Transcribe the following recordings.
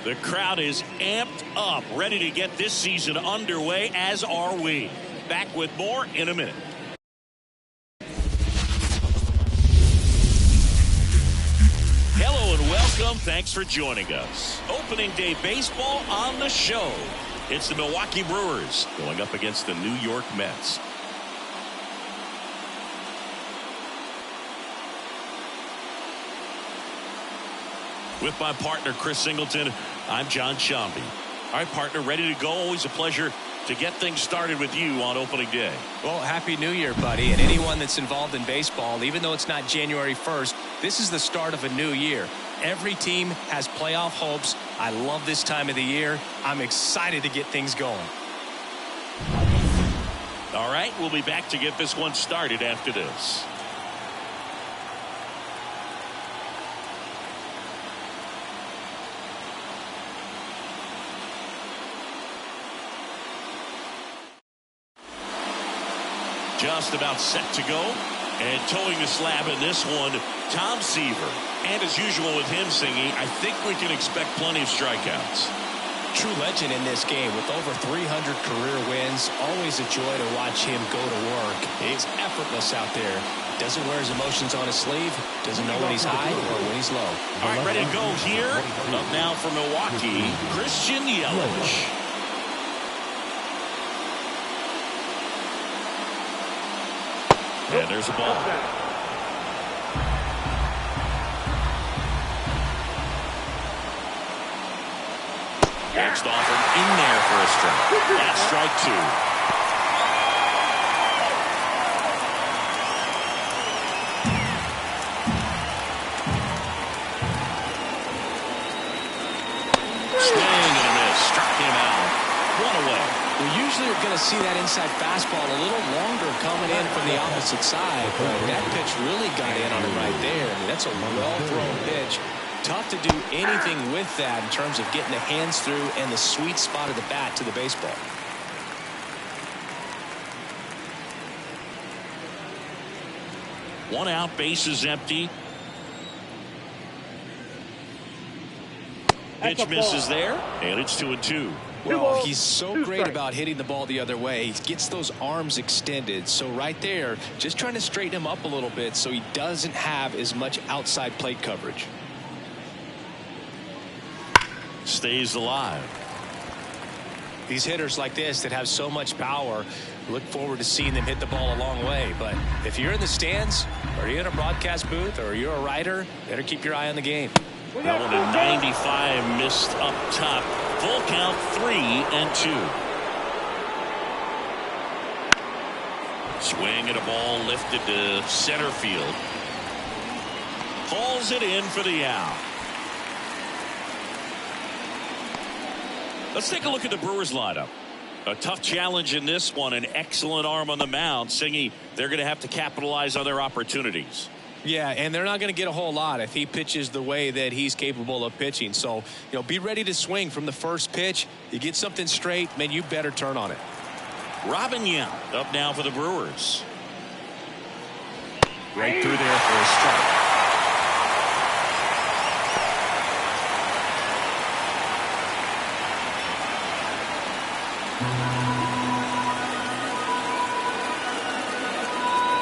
The crowd is amped up, ready to get this season underway, as are we. Back with more in a minute. Hello and welcome. Thanks for joining us. Opening day baseball on the show. It's the Milwaukee Brewers going up against the New York Mets. With my partner, Chris Singleton, I'm John Shambi. All right, partner, ready to go. Always a pleasure to get things started with you on opening day. Well, Happy New Year, buddy. And anyone that's involved in baseball, even though it's not January 1st, this is the start of a new year. Every team has playoff hopes. I love this time of the year. I'm excited to get things going. All right, we'll be back to get this one started after this. Just about set to go, and towing the slab in this one, Tom Seaver. And as usual with him singing, I think we can expect plenty of strikeouts. True legend in this game with over 300 career wins. Always a joy to watch him go to work. He's effortless out there. Doesn't wear his emotions on his sleeve. Doesn't know when he's high or when he's low. All right, ready to go here. Up now for Milwaukee, Christian Yelich. And there's a ball. Next offer in there for a strike. That's strike two. Swing and a miss. Struck him out. One away. We usually are going to see that inside fastball a little longer coming in from the opposite side, but that pitch really got in on him right there. I mean, that's a well-thrown pitch. Tough to do anything with that in terms of getting the hands through and the sweet spot of the bat to the baseball. One out, bases empty. Pitch misses there, and it's 2-2. Well, he's so great about hitting the ball the other way. He gets those arms extended. So right there, just trying to straighten him up a little bit so he doesn't have as much outside plate coverage. Stays alive. These hitters like this that have so much power, look forward to seeing them hit the ball a long way. But if you're in the stands, or you're in a broadcast booth, or you're a writer, better keep your eye on the game. That one at 95, missed up top. Full count, 3-2. Swing at a ball lifted to center field. Pulls it in for the out. Let's take a look at the Brewers lineup. A tough challenge in this one. An excellent arm on the mound. Singy, they're going to have to capitalize on their opportunities. Yeah, and they're not going to get a whole lot if he pitches the way that he's capable of pitching. So, be ready to swing from the first pitch. You get something straight, man, you better turn on it. Robin Yount up now for the Brewers. Right through there for a strike.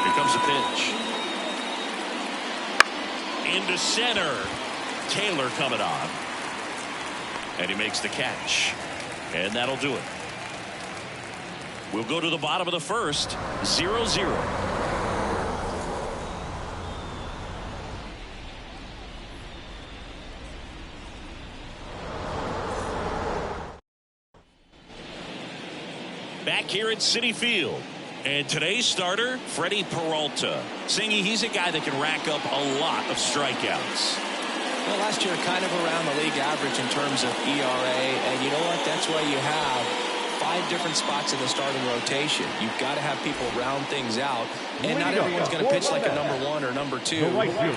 Here comes a pitch. Into center. Taylor coming on. And he makes the catch. And that'll do it. We'll go to the bottom of the first. 0-0. Back here at Citi Field. And today's starter, Freddie Peralta. Singy, he's a guy that can rack up a lot of strikeouts. Well, last year kind of around the league average in terms of ERA. And you know what? That's why you have 5 different spots in the starting rotation. You've got to have people round things out. And not everyone's going to pitch like a number 1 or number 2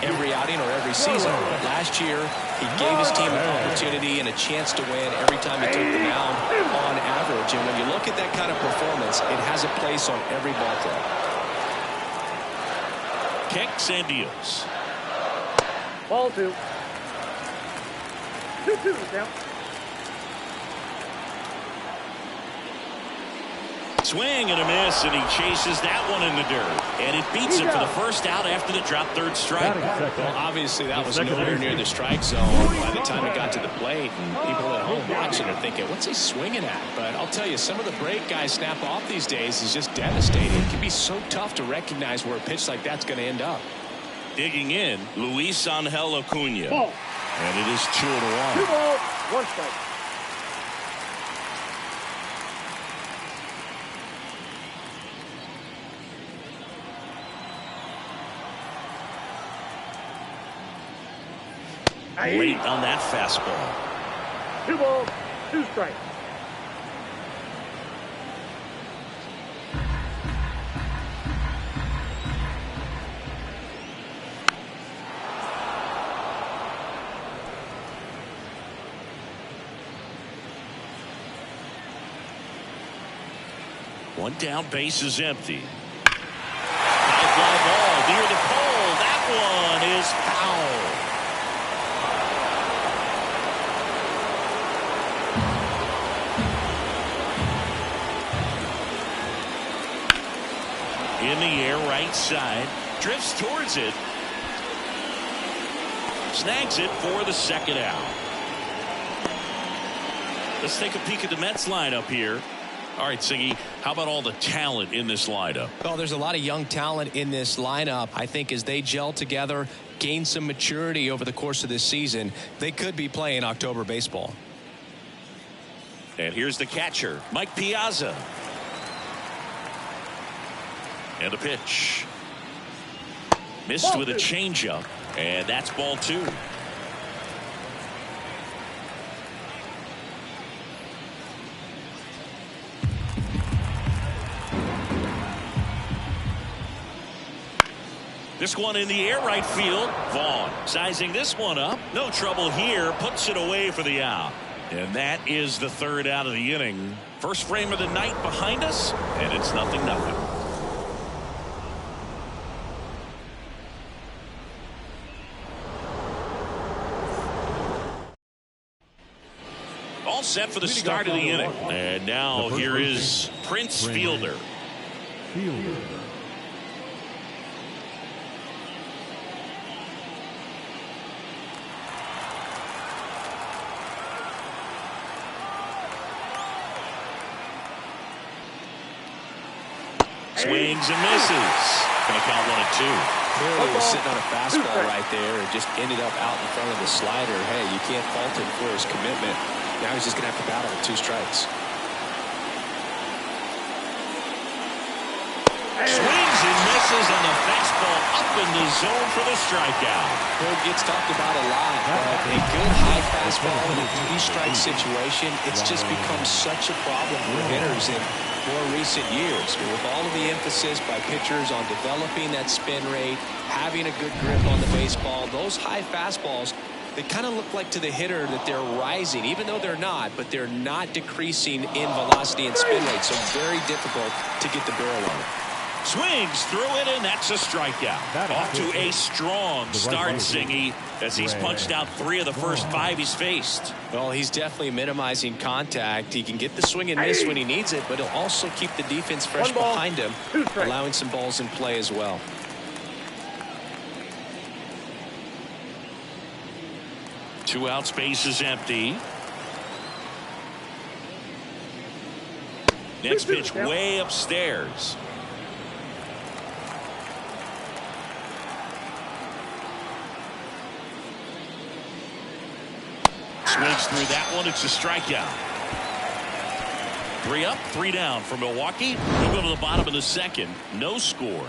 every outing or every season. But last year, he gave his team an opportunity and a chance to win every time he took the mound on average. And when you look at that kind of performance, it has a place on every ball club. Kicks and deals. Ball 2. 2-2 now. Swing and a miss, and he chases that one in the dirt. And it beats him for the first out after the drop third strike. Well, obviously that was nowhere near the strike zone by the time it got to the plate. And people at home watching are thinking, what's he swinging at? But I'll tell you, some of the break guys snap off these days is just devastating. It can be so tough to recognize where a pitch like that's going to end up. Digging in, Luis Angel Acuna. Ball. And it is 2-1. 2 balls, 1 strike. Late on that fastball. 2 balls, 2 strikes. One down, base is empty. High fly ball near the pole. That one is foul. In the air, right side. Drifts towards it. Snags it for the second out. Let's take a peek at the Mets lineup here. All right, Siggy, how about all the talent in this lineup? Well, there's a lot of young talent in this lineup. I think as they gel together, gain some maturity over the course of this season, they could be playing October baseball. And here's the catcher, Mike Piazza. And a pitch. Missed with a changeup. And that's ball 2. This one in the air, right field. Vaughn sizing this one up. No trouble here. Puts it away for the out. And that is the third out of the inning. First frame of the night behind us. And it's 0-0. All set for the start of the inning. And now here is Prince Fielder. Swings and misses. Going to count 1-2. Clearly was sitting on a fastball right there and just ended up out in front of the slider. Hey, you can't fault him for his commitment. Now he's just going to have to battle with 2 strikes. Swings and misses on the fastball up in the zone for the strikeout. Well, it gets talked about a lot, but a good high fastball in a 3-strike situation, it's just become such a problem for hitters in more recent years. With all of the emphasis by pitchers on developing that spin rate, having a good grip on the baseball, those high fastballs, they kind of look like to the hitter that they're rising, even though they're not, but they're not decreasing in velocity and spin rate, so very difficult to get the barrel on it. Swings through it, and that's a strikeout. Off to a strong start, Siggy, as he's punched out 3 of the first 5 he's faced. Well, he's definitely minimizing contact. He can get the swing and miss when he needs it, but he'll also keep the defense fresh behind him, allowing some balls in play as well. Two out, space is empty. Next pitch way upstairs. Swings through that one. It's a strikeout. 3 up, 3 down for Milwaukee. We go to the bottom of the second. No score.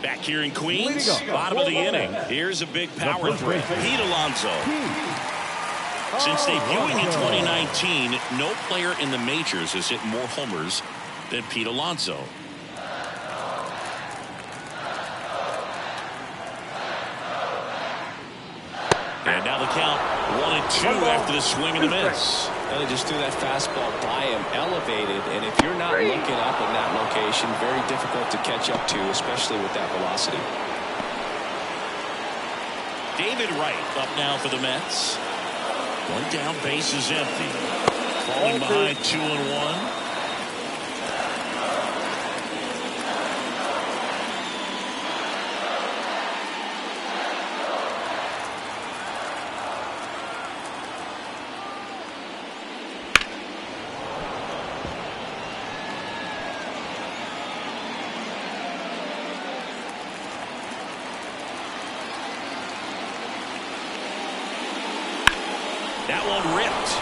Back here in Queens, bottom of the inning. Here's a big power threat. Pete Alonso. Since debuting in 2019, no player in the majors has hit more homers than Pete Alonso. And now the count 1-2 after the swing and the miss. Well, they just threw that fastball by him, elevated, and if you're not looking up in that location, very difficult to catch up to, especially with that velocity. David Wright up now for the Mets. One down, base is empty. Falling behind 2-1. That one ripped.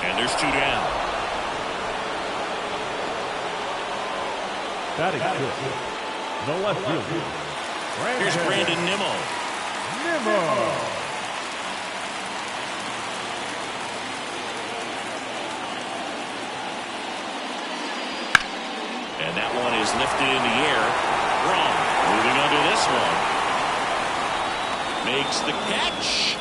And there's 2 down. Batting fifth, the left fielder. Here's Brandon Nimmo. And that one is lifted in the air. Wrong. Moving under this one. Makes the catch.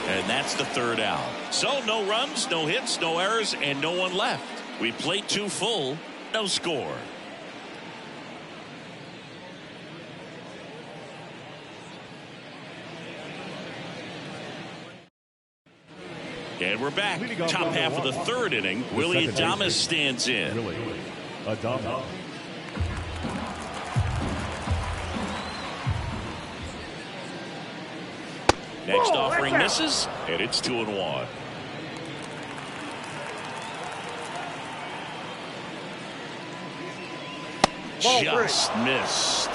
And that's the 3rd out. So no runs, no hits, no errors, and no one left. We played 2 full, no score. And we're back. Top half of the 3rd inning. Willie Adames stands in. Adames. Next offering misses, and it's 2-1. Just missed.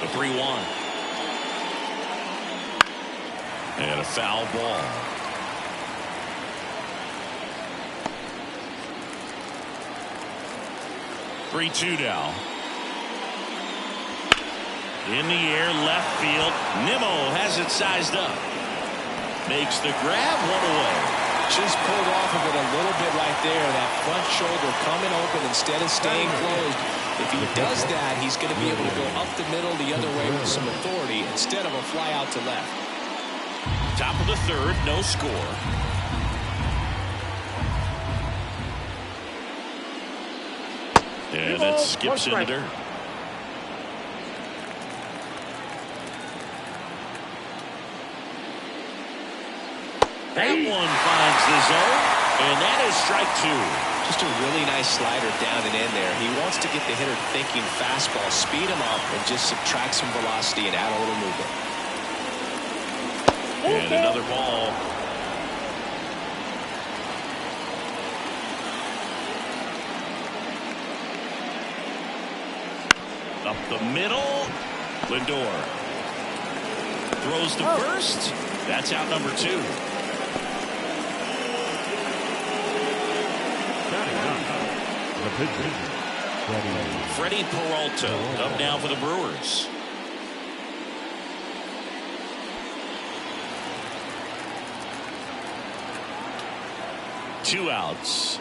The 3-1. And a foul ball. Three-2 now. In the air, left field. Nimmo has it sized up. Makes the grab, 1 away. Just pulled off of it a little bit right there. That front shoulder coming open instead of staying closed. If he does that, he's going to be able to go up the middle the other way with some authority instead of a fly out to left. Top of the 3rd, no score. And it skips in the dirt. That one finds the zone, and that is strike 2. Just a really nice slider down and in there. He wants to get the hitter thinking fastball, speed him up, and just subtract some velocity and add a little movement. And another ball. Up the middle. Lindor throws to first. That's out number 2. Freddie Peralta up now for the Brewers. Two outs.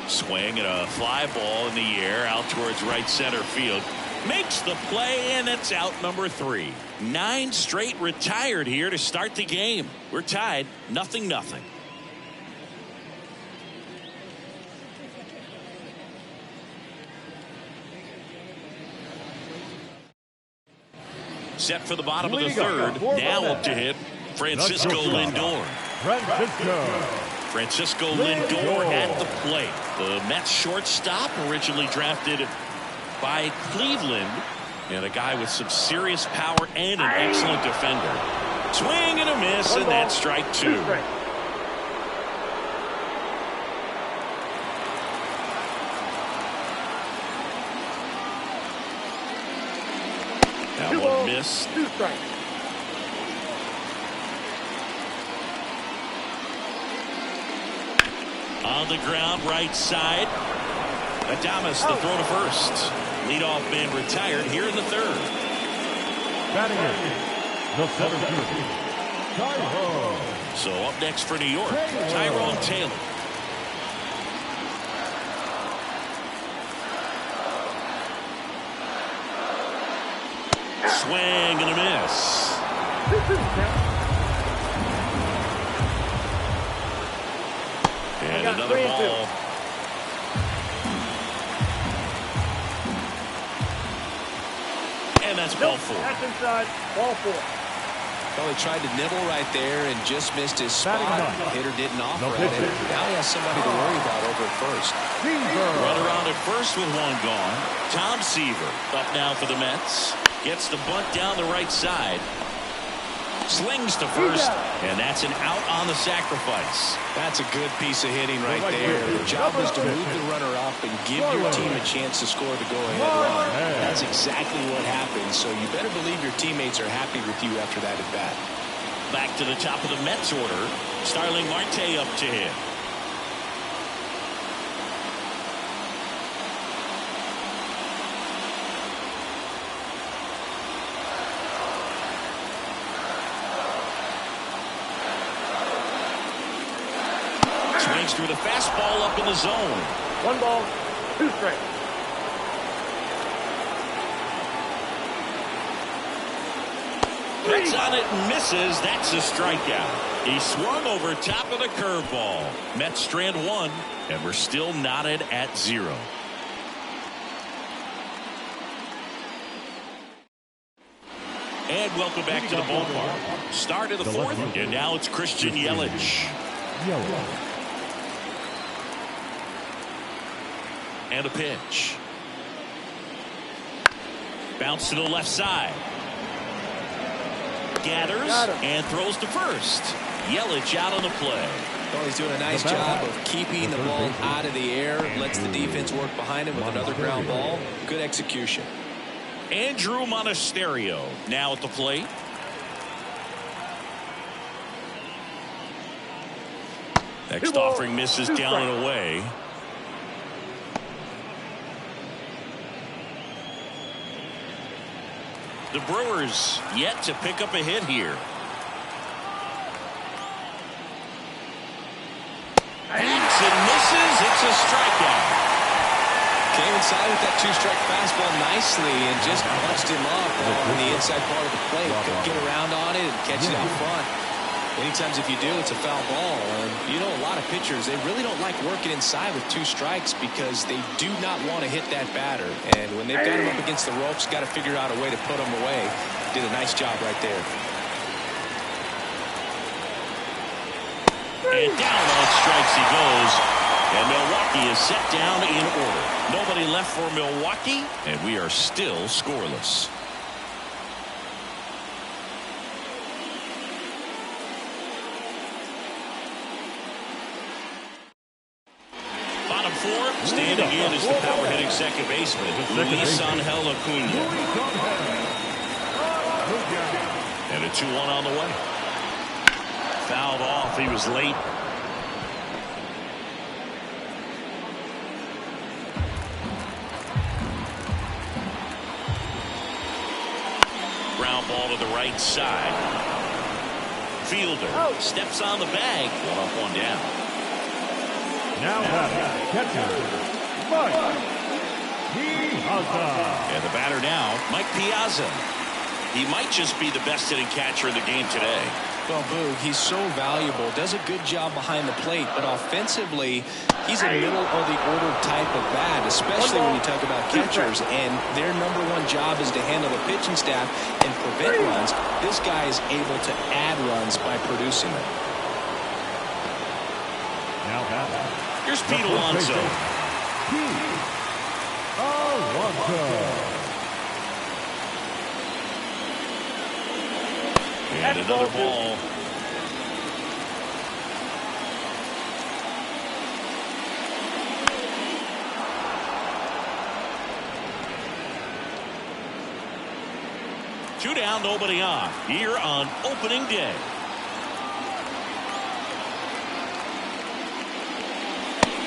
Swing and a fly ball in the air out towards right center field. Makes the play, and it's out number 3. 9 straight retired here to start the game. We're tied 0-0. Set for the bottom of the 3rd. Now up to hit Francisco Lindor. Francisco Lindor at the plate. The Mets shortstop, originally drafted by Cleveland, and a guy with some serious power and an excellent defender. Swing and a miss, and that's strike 2. That one missed. 2 strikes. On the ground, right side. Adames, the throw to first. Leadoff man retired here in the 3rd. Batting it, the center fielder, So up next for New York, Tyrone Taylor. swing and a miss. And another ball. And that's ball 4. That's inside. Ball 4. Well, he tried to nibble right there and just missed his spot. Hitter didn't offer at him. Now he has somebody to worry about over at first. Runner on at first with one gone. Tom Seaver up now for the Mets. Gets the bunt down the right side. Slings to first, and that's an out on the sacrifice. That's a good piece of hitting right there. The job was to move the runner up and give your team a chance to score the go-ahead run. That's exactly what happened, so you better believe your teammates are happy with you after that at bat. Back to the top of the Mets order. Starling Marte up to him. Swings through the fastball up in the zone. 1 ball, 2 strikes. Hits on it and misses. That's a strikeout. He swung over top of the curveball. Mets strand 1, and we're still knotted at 0. And welcome back to the ballpark. Start of the 4th, and now it's Christian Yelich. And a pitch. Bounce to the left side. Gathers and throws to first. Yelich out on the play. Well, he's doing a nice job of keeping the ball out of the air. Lets the defense work behind him with another ground ball. Good execution. Andrew Monasterio now at the plate. Next offering misses down and away. The Brewers yet to pick up a hit here. Hacks and misses. It's a strikeout. Came inside with that 2-strike fastball nicely and just punched him up on the inside part of the plate. Couldn't get around on it and catch it out front. Many times if you do, it's a foul ball. And you know, a lot of pitchers, they really don't like working inside with 2 strikes because they do not want to hit that batter. And when they've got him up against the ropes, got to figure out a way to put him away. Did a nice job right there. And down on strikes he goes. And Milwaukee is set down in order. Nobody left for Milwaukee, and we are still scoreless. Bottom 4, standing in is the power hitting second baseman, Luis Angel Acuna. And a 2-1 on the way. Fouled off. He was late. Ground ball to the right side. Fielder steps on the bag. 1 up, 1 down. Now catcher, Mike Piazza. And the batter now, Mike Piazza. He might just be the best hitting catcher in the game today. Well, Boog, he's so valuable, does a good job behind the plate, but offensively, he's a middle of the order type of bat, especially when you talk about catchers, and their #1 job is to handle the pitching staff and prevent runs. This guy is able to add runs by producing them. Now here's Pete Alonso. And another ball. Two down, nobody on. Here on opening day.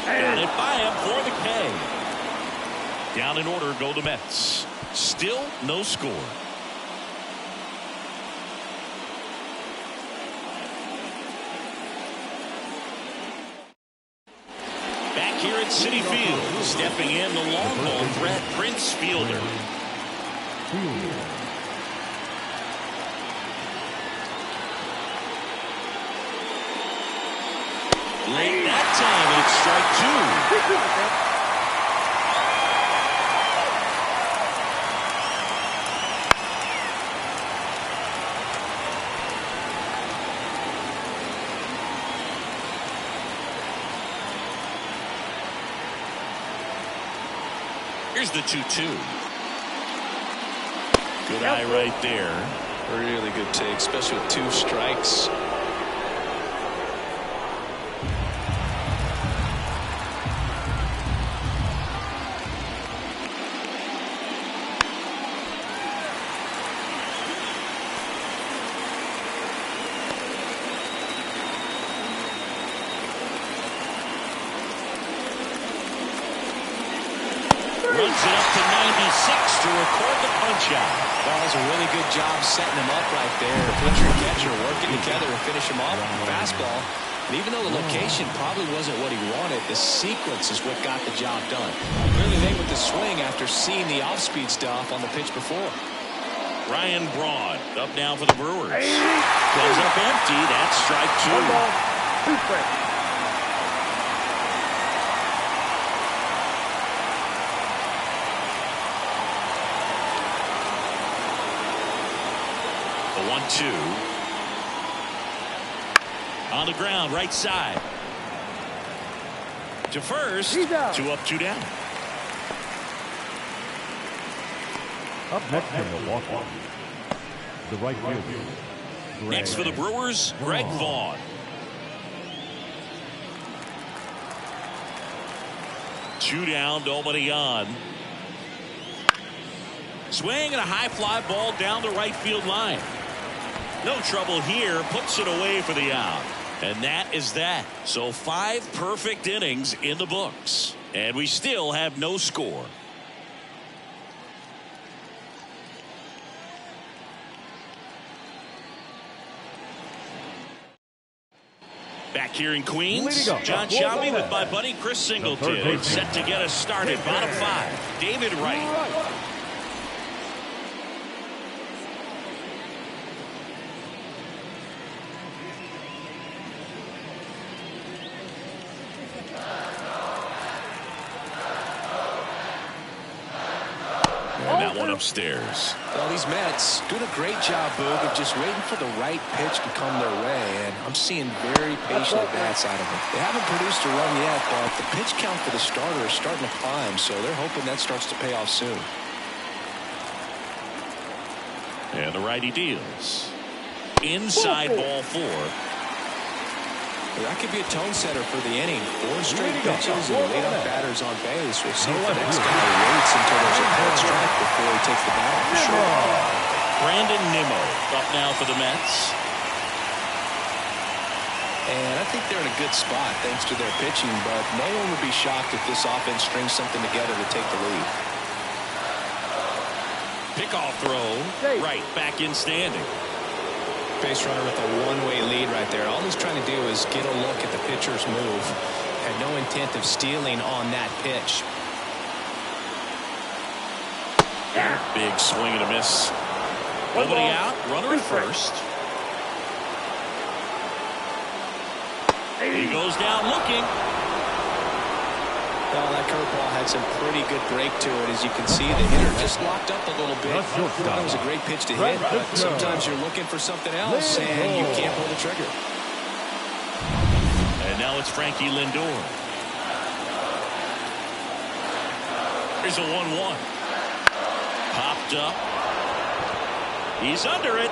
Got it by him for the K. Down in order go the Mets. Still no score. Back here at Citi Field, stepping in the long ball threat, Prince Fielder. Late that time, and it's strike 2. Here's the 2-2. Good eye right there. Really good take, especially with 2 strikes. Runs it up to 96 to record the punch out. Well, that's a really good job setting him up right there. Pitcher and catcher working together to finish him off. Fastball. And even though the location probably wasn't what he wanted, the sequence is what got the job done. Really late with the swing after seeing the off-speed stuff on the pitch before. Ryan Braun up now for the Brewers. Goes up empty. That's strike 2. 1 ball, 2 strikes. The 1-2. On the ground, right side. To first. 2 up, 2 down. Up next from Milwaukee, the right fielder. Next for the Brewers, Greg Vaughn. 2 down, nobody on. Swing and a high fly ball down the right field line. No trouble here, puts it away for the out. And that is that. So 5 perfect innings in the books. And we still have no score. Back here in Queens, John Shelby with my buddy Chris Singleton. Set to get us started. Bottom 5, David Wright. And that one upstairs. Well, these Mets doing a great job, Boog, of just waiting for the right pitch to come their way, and I'm seeing very patient at-bats out of them. They haven't produced a run yet, but the pitch count for the starter is starting to climb, so they're hoping that starts to pay off soon. And the righty deals. Inside ball 4. That could be a tone setter for the inning. 4 straight pitches and leadoff batters on base. We'll see if the next guy waits until there's a called strike before he takes the bat off the short. Brandon Nimmo up now for the Mets. And I think they're in a good spot thanks to their pitching, but no one would be shocked if this offense strings something together to take the lead. Pickoff throw. Right, back in standing. Base runner with a one-way lead right there. All he's trying to do is get a look at the pitcher's move. Had no intent of stealing on that pitch. Big swing and a miss. Nobody out. Runner at first. He goes down looking. Well, that curveball had some pretty good break to it. As you can see, the hitter just locked up a little bit. That was a great pitch to hit, but sometimes you're looking for something else, and you can't pull the trigger. And now it's Frankie Lindor. Here's a 1-1. Popped up. He's under it.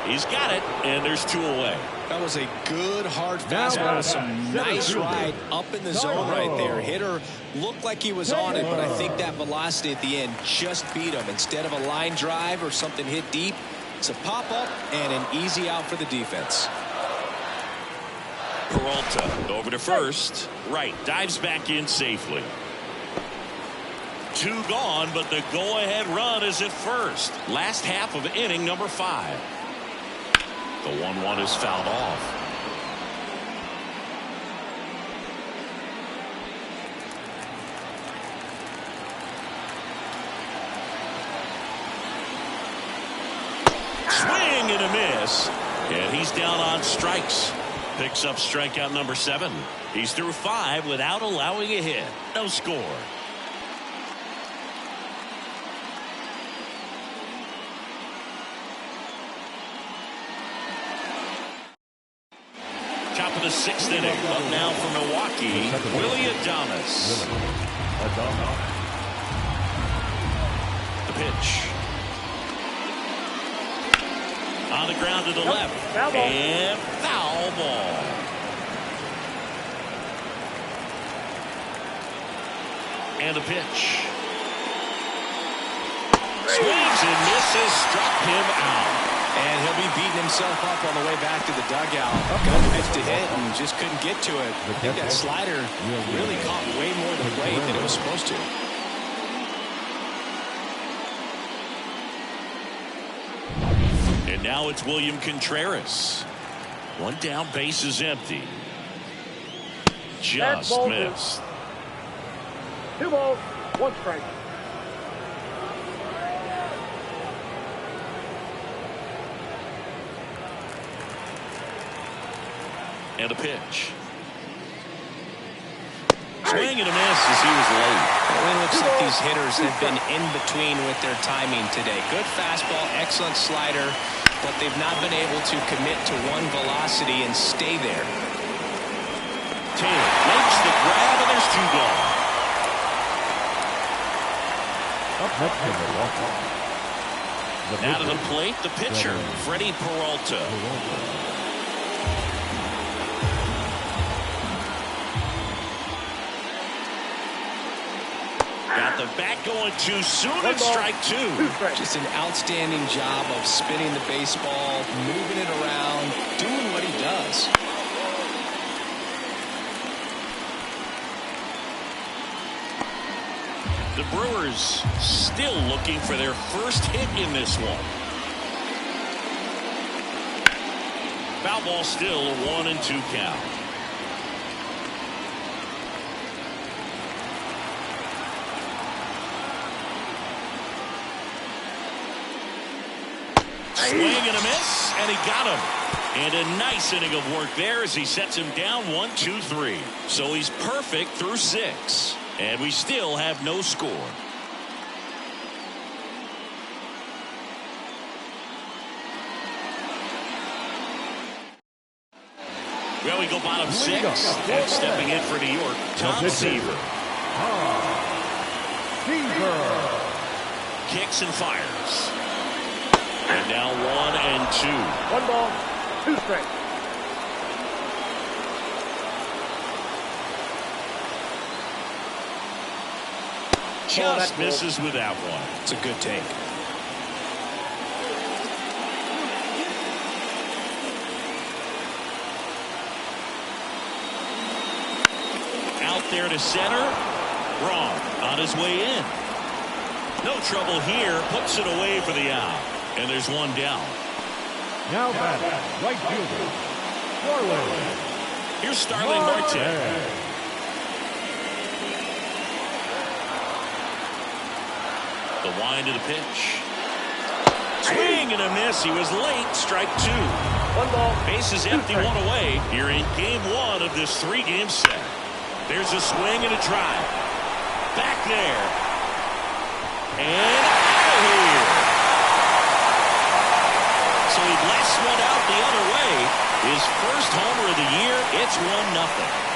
He's got it, and there's 2 away. That was a good hard fastball with some nice ride up in the zone right there. Hitter looked like he was on it, but I think that velocity at the end just beat him. Instead of a line drive or something hit deep, it's a pop-up and an easy out for the defense. Peralta over to first. Right, dives back in safely. 2 gone, but the go-ahead run is at first. Last half of inning number 5. The 1-1 is fouled off. Swing and a miss. And he's down on strikes. Picks up strikeout number 7. He's through 5 without allowing a hit. No score. Top of the 6th inning. Up now for Milwaukee, Willie Adames. The pitch. On the ground to the left. Foul ball. And foul ball. And the pitch. Swings and misses. Struck him out. And he'll be beating himself up on the way back to the dugout. Got a pitch to hit and just couldn't get to it. I think that slider really caught way more of the plate than it was supposed to. And now it's William Contreras. One down, base is empty. Just missed. 2 balls, 1 strike. And a pitch. Swing and a miss as he was late. It looks like these hitters have been in between with their timing today. Good fastball, excellent slider, but they've not been able to commit to one velocity and stay there. Taylor makes the grab, and there's 2 gone. Up next to Milwaukee. Now to the plate, the pitcher, Freddie Peralta. Got the bat going too soon, and strike 2. Just an outstanding job of spinning the baseball, moving it around, doing what he does. The Brewers still looking for their first hit in this one. Foul ball still, a 1-2 count. Swing and a miss, and he got him. And a nice inning of work there as he sets him down 1-2-3. So he's perfect through 6. And we still have no score. Well, we go bottom 6. And stepping in for New York, Tom Seaver. Kicks and fires. And now 1-2. 1 ball, 2 strikes. Just misses with that one. It's a good take. Out there to center. Wrong. On his way in. No trouble here. Puts it away for the out. And there's 1 down. Now batting, right fielder, Starling. Here's Starling Marte. The wind of the pitch. Swing and a miss. He was late. Strike 2. 1 ball. Bases empty, 1 away. Here in game 1 of this 3-game set. There's a swing and a drive. Back there. And out of here. So he blasts one out the other way. His first homer of the year. It's 1-0.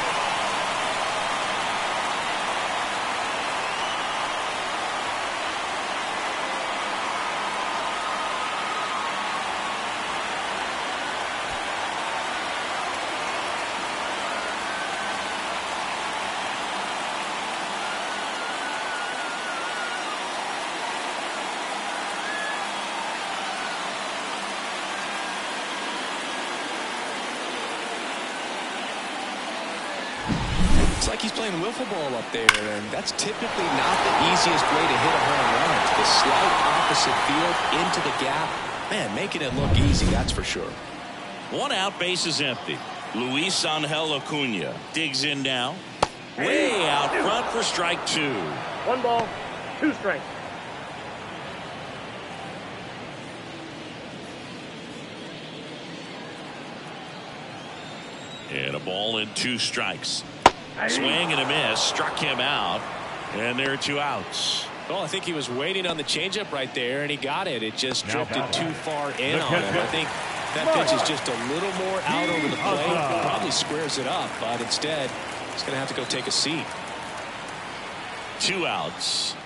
It's like he's playing wiffle ball up there, and that's typically not the easiest way to hit a home run. The slight opposite field into the gap. Man, making it look easy, that's for sure. 1 out, base is empty. Luis Angel Acuna digs in now. Way out front for strike 2. 1 ball, 2 strikes. And a ball and 2 strikes. Swing and a miss. Struck him out. And there are 2 outs. Well, I think he was waiting on the changeup right there, and he got it. It just drifted too far in on him. I think that pitch is just a little more out over the plate. Probably squares it up, but instead, he's going to have to go take a seat. 2 outs.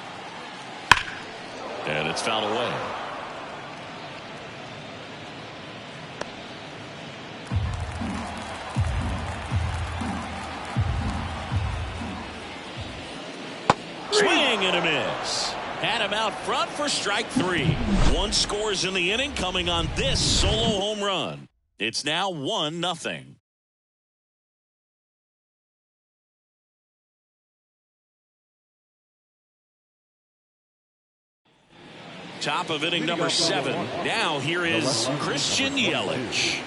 And it's fouled away. Swing and a miss. Had him out front for strike 3. 1 scores in the inning coming on this solo home run. It's now 1-0. Top of inning number 7. Now here is Christian Yelich.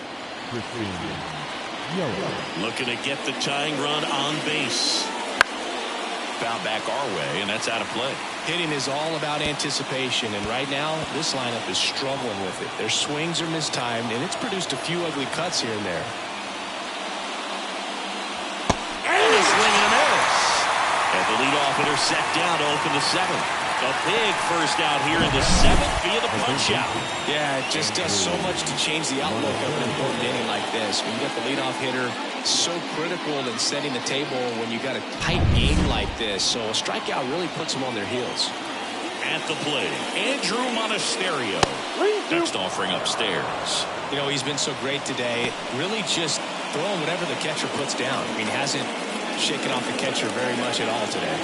Looking to get the tying run on base. Found back our way, and that's out of play. Hitting is all about anticipation, and right now this lineup is struggling with it. Their swings are mistimed, and it's produced a few ugly cuts here and there. And a swing and a miss. And the leadoff hitter set down to open the 7th. A big first out here in the 7th via the punch out. Yeah, it just does so much to change the outlook of an important inning like this. When you get the leadoff hitter, so critical in setting the table when you got a tight game like this. So a strikeout really puts them on their heels. At the plate, Andrew Monasterio. Next offering upstairs. You know, he's been so great today. Really just throwing whatever the catcher puts down. I mean, hasn't shaken off the catcher very much at all today.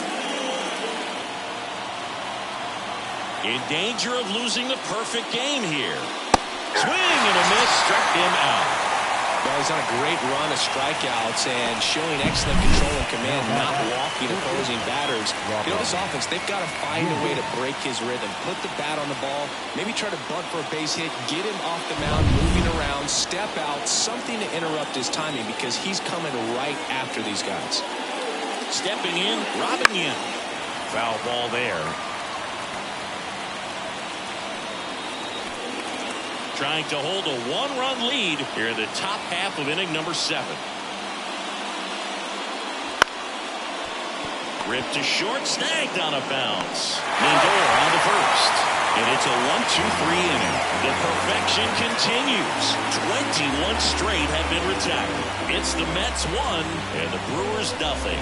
In danger of losing the perfect game here. Swing and a miss, struck him out. Well, he's on a great run of strikeouts and showing excellent control and command, not walking opposing batters. You know, this offense, they've got to find a way to break his rhythm, put the bat on the ball, maybe try to bunt for a base hit, get him off the mound, moving around, step out, something to interrupt his timing because he's coming right after these guys. Stepping in, Robin Yin. Foul ball there. Trying to hold a 1-run lead here in the top half of inning number 7. Ripped to short, snagged on a bounce. Lindor on to first. And it's a 1-2-3 inning. The perfection continues. 21 straight have been retired. It's the Mets 1 and the Brewers nothing.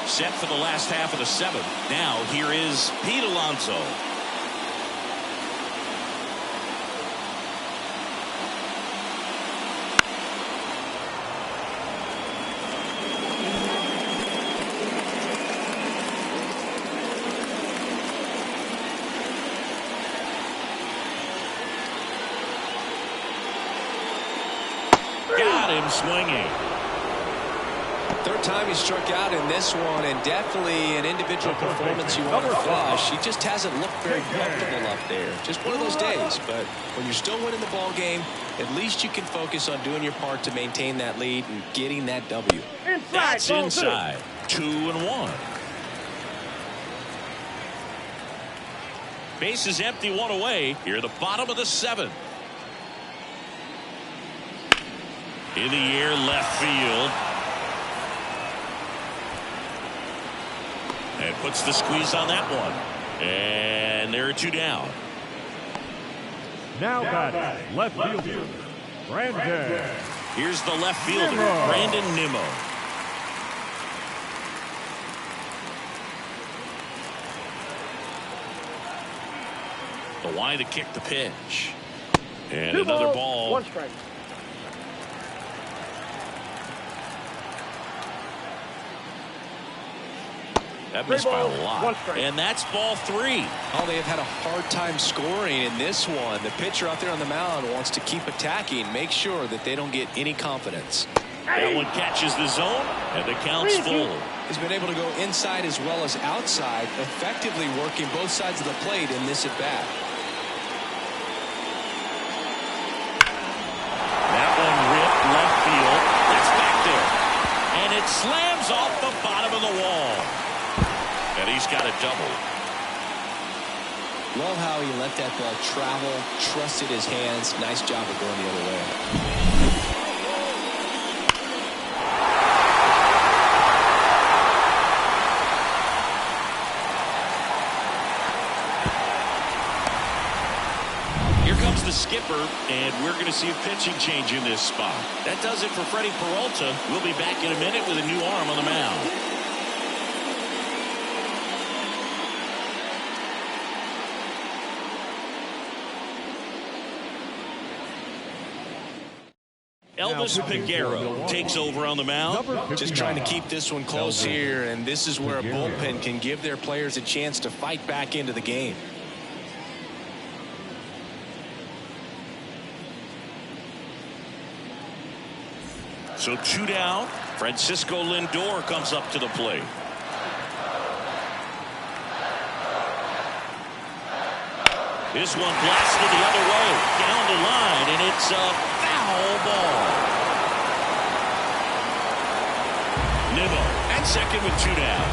Set for the last half of the 7th. Now here is Pete Alonso. Got him swinging. Third time he struck out in this one, and definitely an individual performance you want to flush. He just hasn't looked very comfortable up there. Just one of those days. But when you're still winning the ball game, at least you can focus on doing your part to maintain that lead and getting that W. That's inside. 2-1. Base is empty, 1 away. Here at the bottom of the 7th. In the air, left field. And puts the squeeze on that one. And there are 2 down. Now batting, left fielder, Brandon. Here's the left fielder, Brandon Nimmo. The line to kick the pitch. And 2 another balls, ball. 1 strike. That missed by a lot. And that's ball 3. Oh, they have had a hard time scoring in this one. The pitcher out there on the mound wants to keep attacking, make sure that they don't get any confidence. That one catches the zone, and the count's full. He's been able to go inside as well as outside, effectively working both sides of the plate in this at-bat. That one ripped left field. That's back there. And it slams off the bottom of the wall. And he's got a double. Love how he let that ball travel, trusted his hands. Nice job of going the other way. The skipper, and we're going to see a pitching change in this spot. That does it for Freddie Peralta. We'll be back in a minute with a new arm on the mound. Elvis Peguero takes over on the mound. Just trying to keep this one close here, and this is where a bullpen can give their players a chance to fight back into the game. So 2 down. Francisco Lindor comes up to the plate. This one blasted the other way down the line, and it's a foul ball. Nimmo at second with 2 down.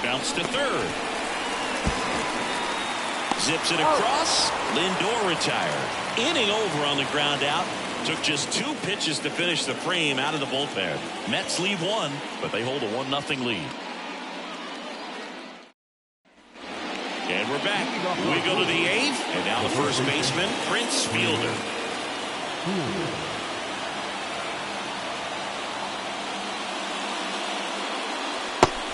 Bounce to third. Zips it across. Lindor retired. Inning over on the ground out. Took just 2 pitches to finish the frame out of the bullpen. Mets lead 1, but they hold a 1-0 lead. And we're back. We go to the 8th, and now the first baseman, Prince Fielder.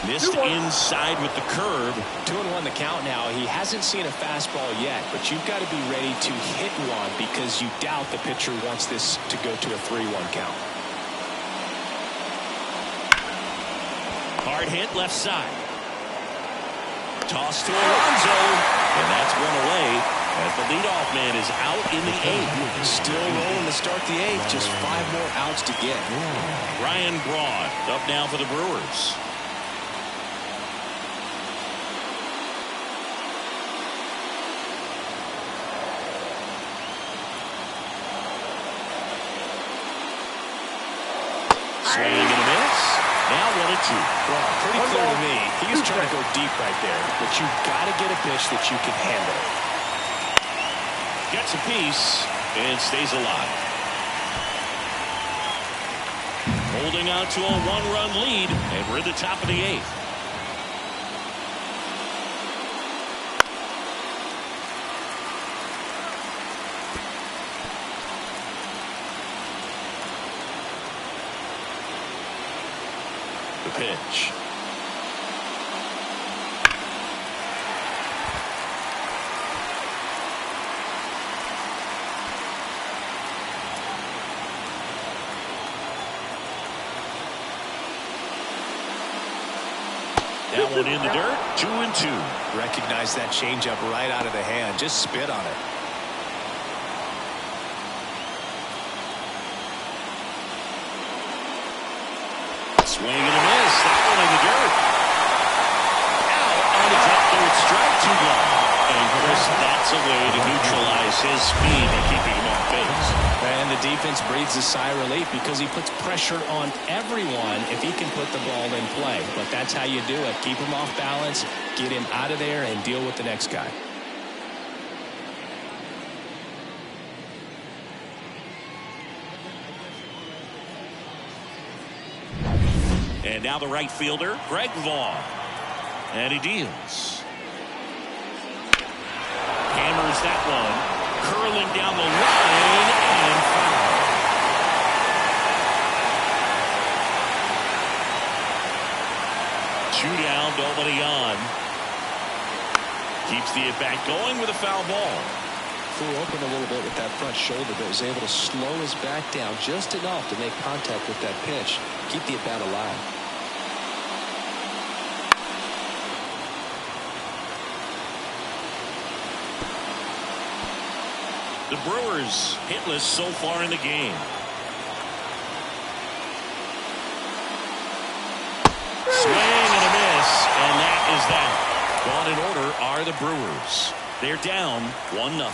Missed inside with the curve. 2-1 the count now. He hasn't seen a fastball yet, but you've got to be ready to hit one because you doubt the pitcher wants this to go to a 3-1 count. Hard hit left side. Toss to Alonso, and that's one away as the leadoff man is out in the 8th. Still rolling to start the 8th. Just 5 more outs to get. Ryan Braun up now for the Brewers. Swing and a miss. Now 1-2. Well, pretty clear to me. He's trying to go deep right there, but you've got to get a pitch that you can handle. Gets a piece and stays alive. Holding on to a 1-run lead, and we're at the top of the 8th. Pitch. That one in the dirt. 2-2. Recognize that changeup right out of the hand. Just spit on it. Swing and a miss. That one in the dirt. Out on the top third strike. 2 gone. And Chris, that's a way to neutralize his speed and keeping him off base. And the defense breathes a sigh of relief because he puts pressure on everyone if he can put the ball in play. But that's how you do it. Keep him off balance, get him out of there, and deal with the next guy. And now the right fielder, Greg Vaughn. And he deals. Hammers that one. Curling down the line and foul. Two down, nobody on. Keeps the at-bat going with a foul ball. Flew open a little bit with that front shoulder, but was able to slow his back down just enough to make contact with that pitch. Keep the at-bat alive. The Brewers hitless so far in the game. Swing and a miss, and that is that. Gone in order are the Brewers. They're down 1-0.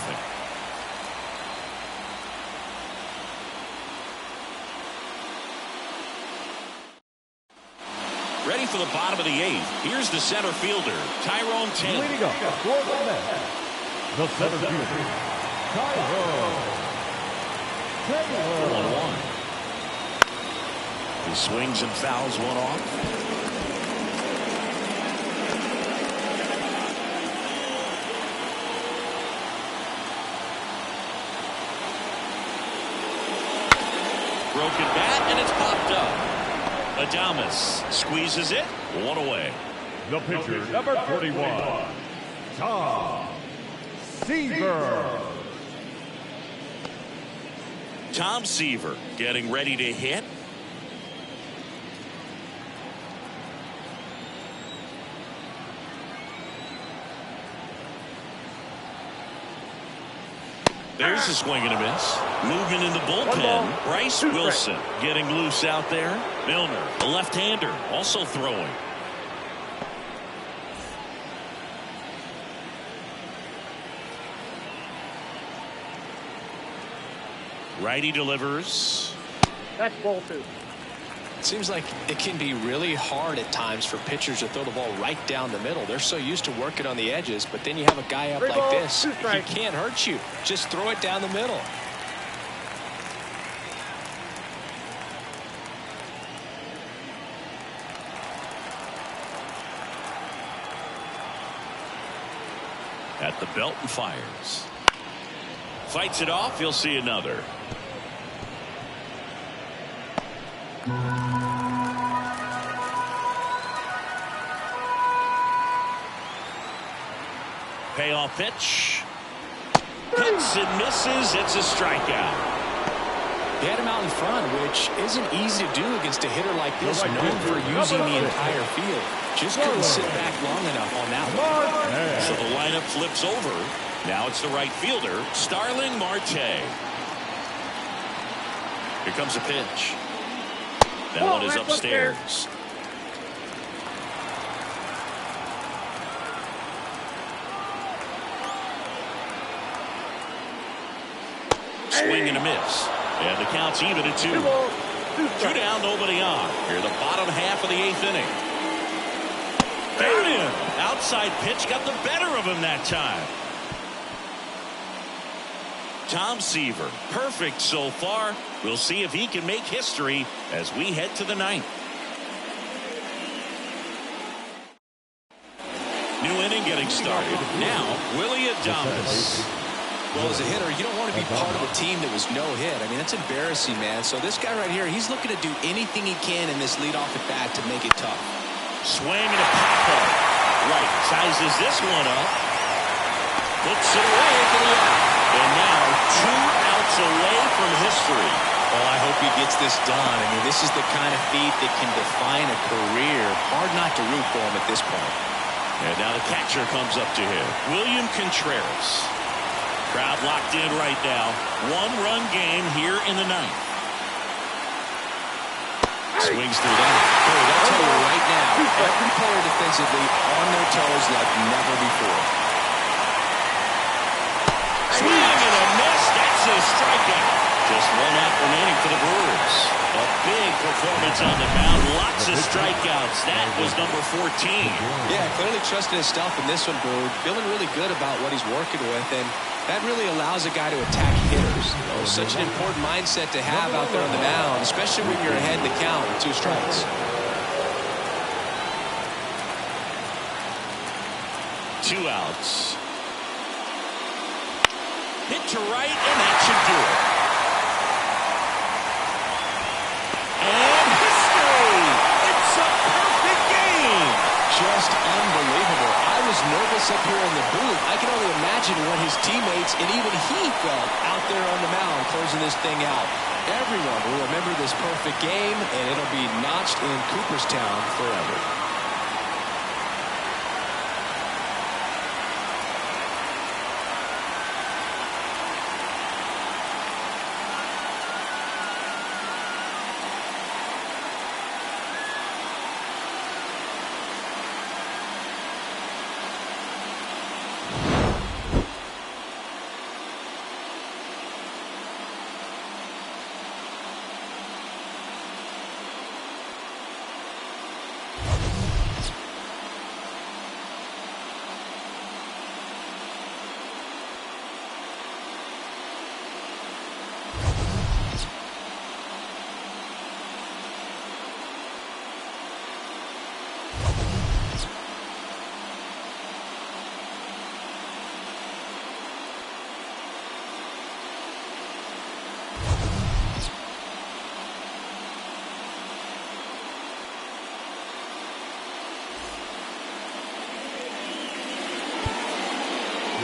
Ready for the bottom of the 8th. Here's the center fielder, Tyrone Taylor. Leading up for the net, the center fielder, Tyrone Taylor. 1-1. He swings and fouls one off. Broken bat, and it's popped up. Adames squeezes it. One away. The pitcher, number 41, Tom Seaver. Tom Seaver getting ready to hit. There's a swing and a miss. Movement in the bullpen. Bryce Wilson getting loose out there. Milner, a left-hander, also throwing. Righty delivers. That's ball 2. It seems like it can be really hard at times for pitchers to throw the ball right down the middle. They're so used to working on the edges, but then you have a guy up like this. He can't hurt you. Just throw it down the middle. At the belt and fires. Fights it off. You'll see another. Payoff pitch. Hits and misses. It's a strikeout. They had him out in front, which isn't easy to do against a hitter like this, known for using the entire field. Just couldn't sit back long enough on that one. So the lineup flips over. Now it's the right fielder, Starling Marte. Here comes a pitch. That one is upstairs. Swing and a miss. And the count's even at 2. 2 down, nobody on. Here, the bottom half of the 8th inning. Got him. Outside pitch got the better of him that time. Tom Seaver, perfect so far. We'll see if he can make history as we head to the 9th. New inning getting started. Now, Willie Adames. Well, as a hitter, you don't want to be part of a team that was no hit. I mean, that's embarrassing, man. So this guy right here, he's looking to do anything he can in this leadoff at bat to make it tough. Swing and a pop-up. Right, sizes this one up. Puts it away for the out. And now 2 outs away from history. Oh, I hope he gets this done. I mean, this is the kind of feat that can define a career. Hard not to root for him at this point. And now the catcher comes up to him. William Contreras. Crowd locked in right now. 1-run game here in the 9th. Swings through that. Hey, I'll tell you right now, every player defensively on their toes like never before. Swing and a miss. That's a strikeout. Just 1 out remaining for the Brewers. A big performance on the mound. Lots of strikeouts. That was number 14. Yeah, clearly trusting his stuff in this one, Brew. Feeling really good about what he's working with, and that really allows a guy to attack hitters. Oh, such an important mindset to have out there on the mound, especially when you're ahead in the count with 2 strikes. 2 outs. Hit to right, and that should do it. And history! It's a perfect game! Just unbelievable. I was nervous up here in the booth. I can only imagine what his teammates and even he felt out there on the mound closing this thing out. Everyone will remember this perfect game, and it'll be notched in Cooperstown forever.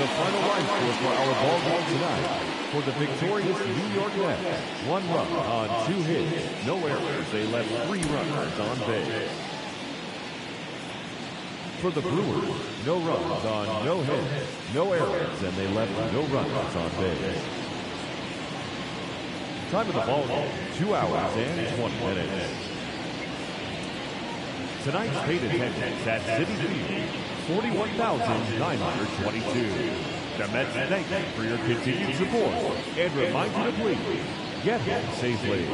The final line score for our ball game tonight. For the victorious New York Mets, 1 run on 2 hits, no errors. They left 3 runners on base. For the Brewers, no runs on no hits, no errors, and they left no runners on base. Time of the ball game, 2 hours and 20 minutes. Tonight's paid attendance at Citi Field, 41,922. The Mets thank you for your continued support and remind you to please get home safely.